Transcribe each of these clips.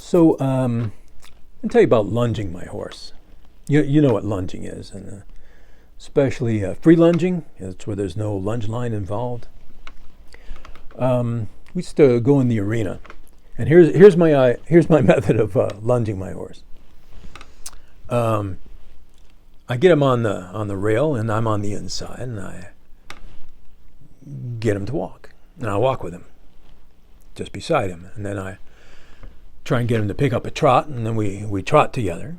So, I'll tell you about lunging my horse. You know what lunging is, and especially free lunging. It's where there's no lunge line involved. We used to go in the arena, and here's my method of lunging my horse. I get him on the rail, and I'm on the inside, and I get him to walk, and I walk with him, just beside him, and then I try and get him to pick up a trot, and then we trot together,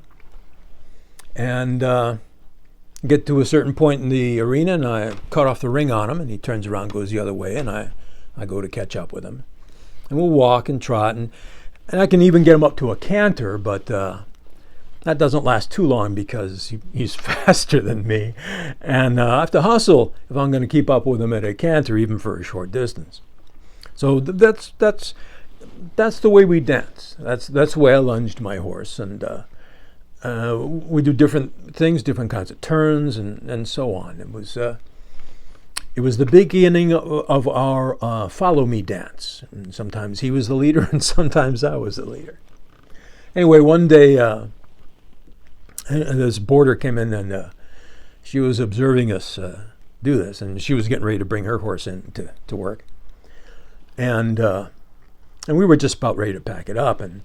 and get to a certain point in the arena, and I cut off the ring on him, and he turns around, goes the other way, and I go to catch up with him, and we'll walk and trot, and I can even get him up to a canter, but that doesn't last too long because he's faster than me, and I have to hustle if I'm going to keep up with him at a canter, even for a short distance. So that's the way we dance. That's the way I lunged my horse, and we do different things, different kinds of turns, and so on. It was the beginning of our follow me dance. And sometimes he was the leader, and sometimes I was the leader. Anyway, one day this boarder came in, and she was observing us do this, and she was getting ready to bring her horse in to work, and we were just about ready to pack it up, and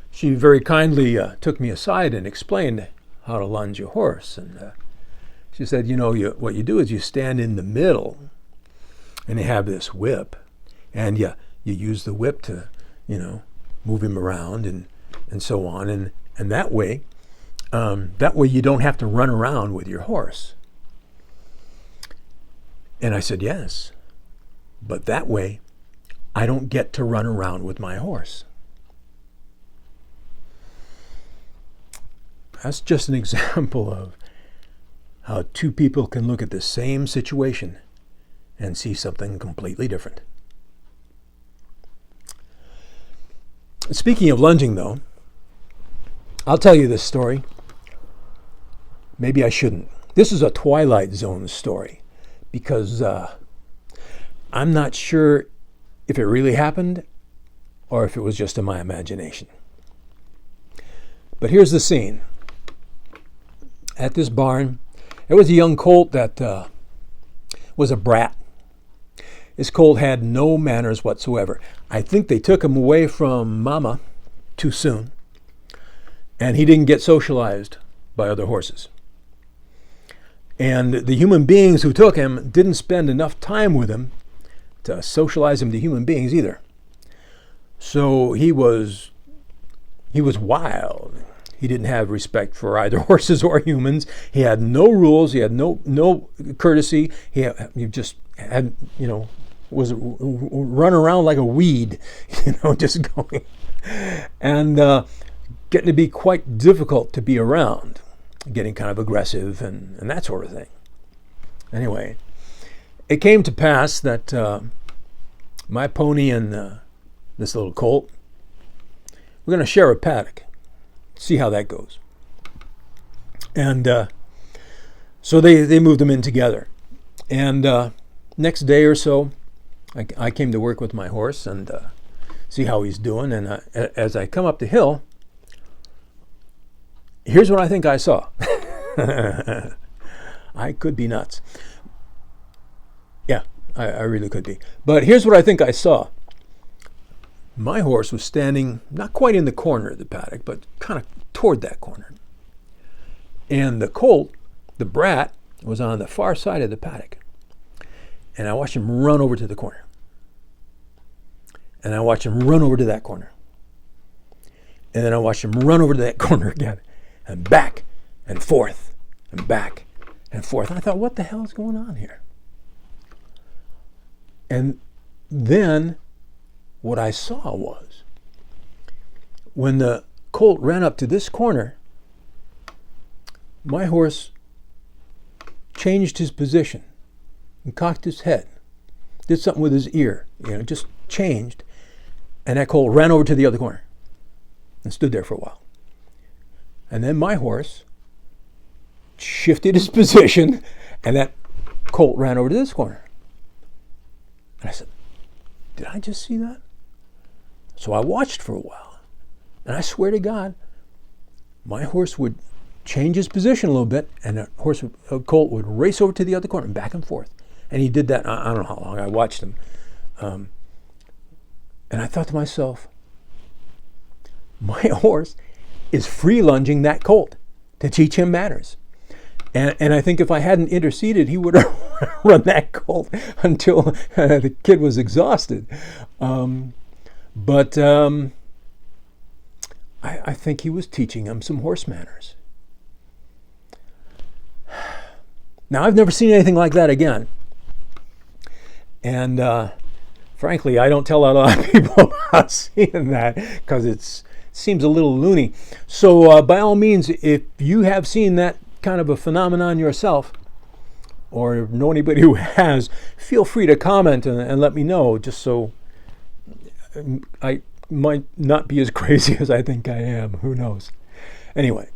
she very kindly took me aside and explained how to lunge a horse. And she said, what you do is you stand in the middle, and you have this whip, and you use the whip to, move him around and so on, and that way you don't have to run around with your horse. And I said, yes, but that way I don't get to run around with my horse. That's just an example of how two people can look at the same situation and see something completely different. Speaking of lunging, though, I'll tell you this story. Maybe I shouldn't. This is a Twilight Zone story because I'm not sure if it really happened or if it was just in my imagination. But here's the scene. At this barn, there was a young colt that was a brat. This colt had no manners whatsoever. I think they took him away from Mama too soon, and he didn't get socialized by other horses. And the human beings who took him didn't spend enough time with him to socialize him to human beings either. So he was wild. He didn't have respect for either horses or humans. He had no rules. He had no courtesy. He just had, was run around like a weed, just going. And getting to be quite difficult to be around, getting kind of aggressive and that sort of thing. Anyway, it came to pass that my pony and this little colt, we're going to share a paddock. See how that goes. And so they moved them in together. And next day or so, I came to work with my horse and see how he's doing. And as I come up the hill, here's what I think I saw. I could be nuts. Yeah, I really could be. But here's what I think I saw. My horse was standing not quite in the corner of the paddock, but kind of toward that corner. And the colt, the brat, was on the far side of the paddock. And I watched him run over to the corner. And I watched him run over to that corner. And then I watched him run over to that corner again. And back and forth and back and forth. And I thought, what the hell is going on here? And then what I saw was when the colt ran up to this corner, my horse changed his position and cocked his head, did something with his ear, just changed, and that colt ran over to the other corner and stood there for a while. And then my horse shifted his position, and that colt ran over to this corner. And I said, did I just see that? So I watched for a while. And I swear to God, my horse would change his position a little bit, and a colt would race over to the other corner and back and forth. And he did that, I don't know how long, I watched him. And I thought to myself, my horse is free lunging that colt to teach him manners. And I think if I hadn't interceded, he would have run that colt until the kid was exhausted. But I think he was teaching him some horse manners. Now, I've never seen anything like that again. And frankly, I don't tell a lot of people about seeing that because it seems a little loony. So by all means, if you have seen that kind of a phenomenon yourself, or know anybody who has, feel free to comment and let me know, just so I might not be as crazy as I think I am. Who knows? Anyway,